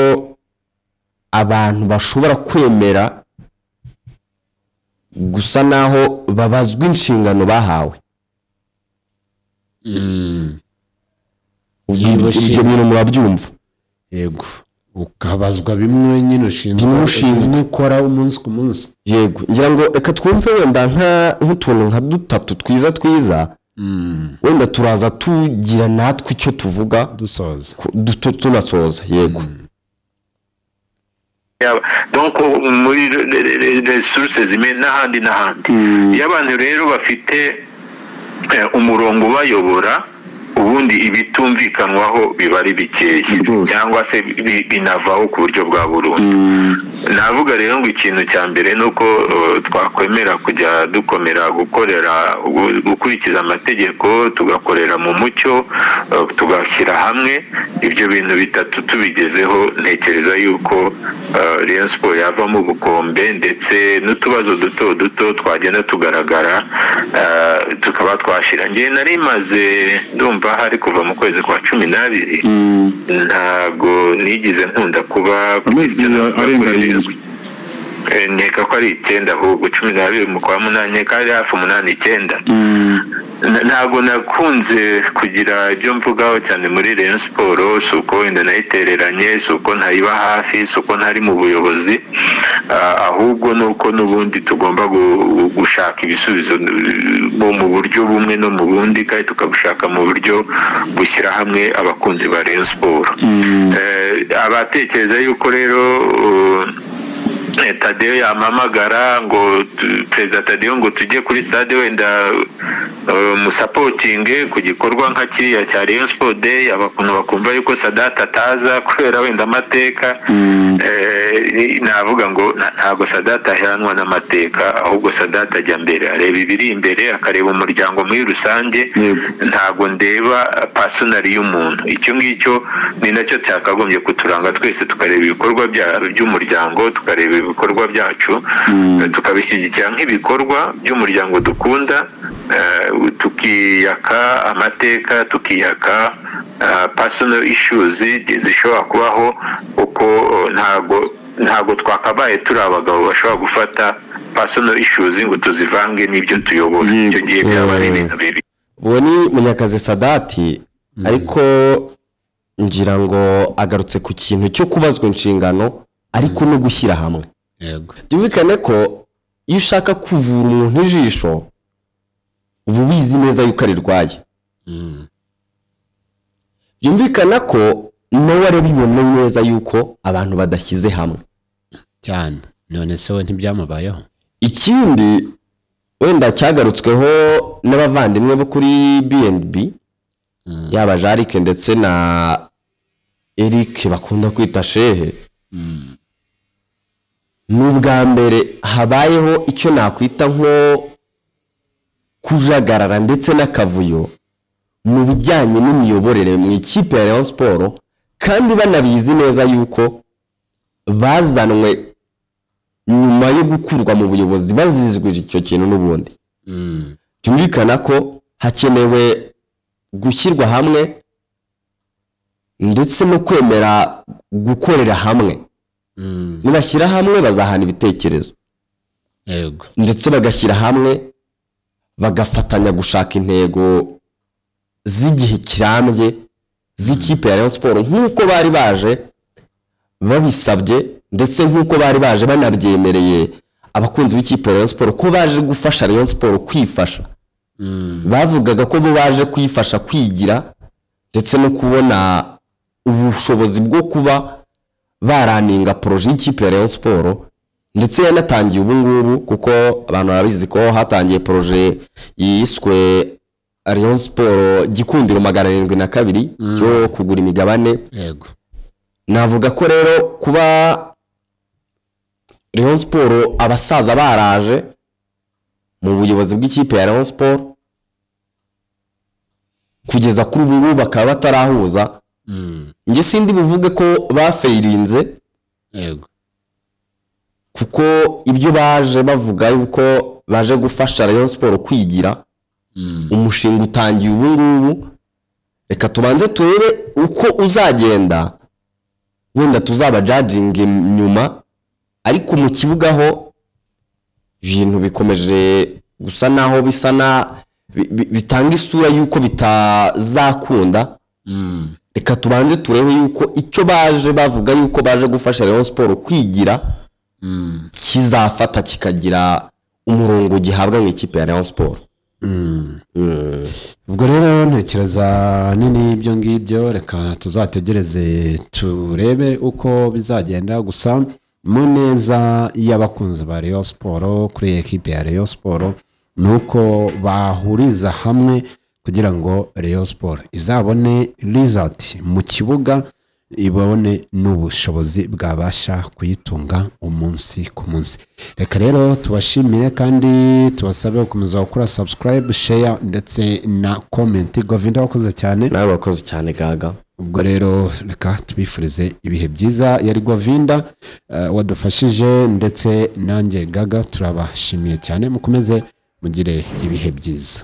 abantu bashobora kwemera gusa naho babazwa inshingano bahawe. Ibyo bintu murabyumva? Yego, ukabazwa bimwe nyine ushinzwe ukora umunsi ku munsi. Yego, ngira ngo reka twumve wenda nk'utuntu nka dutatu twiza wenda turaza tugira natwe icyo tuvuga dusoza tunasoza. Yego. donc muri resources zimwe n'ahandi iyo abantu rero bafite umurongo bayobora ubundi ibitumvikanwaho biba ari bikeya cyangwa se binavaho ku buryo bwa burundu. Navuga rero ngo ikintu cya mbere nuko twakwemera kujya dukomera gukurikiza amategeko, tugakorera mu mucyo, tugashyira hamwe. Ibyo bintu bitatu tubigezeho ntekereza yuko Rayon Sport yava mu bukombe, ndetse n'utubazo duto twagenda tugaragara tukaba twashira. Ngiye nari maze ndumva hari kuva mu kwezi kwa 12 ntago nigize nkunda kuba nkeka ko ari 9 ahubwo 12 mu kwa 8 kari hafi 8-9. Ntago nakunze kugira ibyo mvugaho cyane muri Rayon Sport, suko wenda nayitereranye, suko ntayiba hafi, suko ntari mu buyobozi, ahubwo nuko n'ubundi tugomba gushaka ibisubizo mu buryo bumwe no mu bundi, kandi tukabushaka mu buryo bushyira hamwe abakunzi ba Rayon Sport. Abatekereza yuko rero Tadeo yamamagara ngo Perezida Tadeo ngo tujye kuri stade wenda musapotinge ku gikorwa nka kiriya cya Rayon Sport Day, abakuntu bakumva yuko Sadat ataza kubera wenda amateka. Navuga ngo ntago Sadat ahanwa n'amateka, ahubwo Sadat ajya mbere, areba ibiri imbere, akareba umuryango muri rusange. Ntago ndeba personally y'umuntu. Icyo ngicyo ni nacyo cyakagombye kuturanga twese, tukareba ibikorwa by'umuryango, tukareba ibikorwa byacu, tukabishyigikira nk'ibikorwa by'umuryango dukunda, tukiyaka amateka, tukiyaka personal issues zishobora kubaho, uko ntago twakabaye turi abagabo bashobora gufata personal issues ngo tuzivange n'ibyo tuyobora. Icyo gihe byaba ari ibintu bibi. Uwo ni Munyakazi Sadati, ariko ngira ngo agarutse ku kintu cyo kubazwa inshingano ariko no gushyira hamwe. Yego, byumvikane ko iyo ushaka kuvura umuntu ijisho uba ubizi neza yuko arirwaye. Byumvikana ko nawe arabibona neza yuko abantu badashyize hamwe cyane. None se we ntibyamubayeho? Ikindi wenda cyagarutsweho n'abavandimwe bo kuri BNB, yaba Jarike ndetse na Eric bakunda kwita Shehe, n'ubwa mbere habayeho icyo nakwita nko kujagarara ndetse n'akavuyo mu bijyanye n'imiyoborere mu ikipe ya Rayon Sport, kandi banabizi neza yuko bazanwe nyuma yo gukurwa mu buyobozi bazizwije icyo kintu n'ubundi. Byumvikana ko hakenewe gushyirwa hamwe ndetse no kwemera gukorera hamwe. Nibashyira hamwe bazahana ibitekerezo, yego, ndetse bagashyira hamwe bagafatanya gushaka intego z'igihe kirambye z'ikipe ya Rayon Sport, nk'uko bari baje babisabye, ndetse nk'uko bari baje banabyemereye abakunzi b'ikipe ya Rayon Sport ko baje gufasha Rayon Sport kwifasha. Bavugaga ko bo baje kwifasha kwigira ndetse no kubona ubushobozi bwo kuba baraninga projet y'ikipe ya Rayon Sport, ndetse yanatangiye ubu ngubu, kuko abantu barabizi ko hatangiye projet yiswe Rayon Sport Gikundiro 702 yo kugura imigabane. Yego, navuga ko rero kuba Rayon Sport abasaza baraje mu buyobozi bw'ikipe ya Rayon Sport kugeza kuri ubu ngubu bakaba batarahuza, nge sindi buvuge ko bafeirinze. yego, kuko ibyo baje bavuga yuko baje gufasha Rayon Sport kwigira, umushinga utangiye ubu ngubu reka tubanze turebe uko uzagenda wenda tuzaba judging nyuma ariko mu kibuga ho ibintu bikomeje gusa naho bisana bitanga isura yuko bitazakunda reka tubanze turebe yuko icyo baje bavuga yuko baje gufasha Rayon Sport kwigira kizafata kikagira umurongo gihabwa mu ikipe ya Rayon Sport. ubwo rero ntekereza nini ibyo ngibyo reka tuzategereze turebe uko bizagenda gusa mu neza y'abakunzi ba Rayon Sport kuri ekipe ya Rayon Sport nuko bahuriza hamwe kugira ngo Rayon Sport izabone result mu kibuga ibone n'ubushobozi bwabasha kuyitunga umunsi ku munsi. Reka rero tubashimire kandi tubasabe gukomeza gukora subscribe, share ndetse na comment. Govinda wakoze cyane. Nawe wakoze cyane Gaga. Ubwo rero reka tubifurize ibihe byiza. Yari Govinda wadufashije ndetse nanjye Gaga turabashimiye cyane, mukomeze mugire ibihe byiza.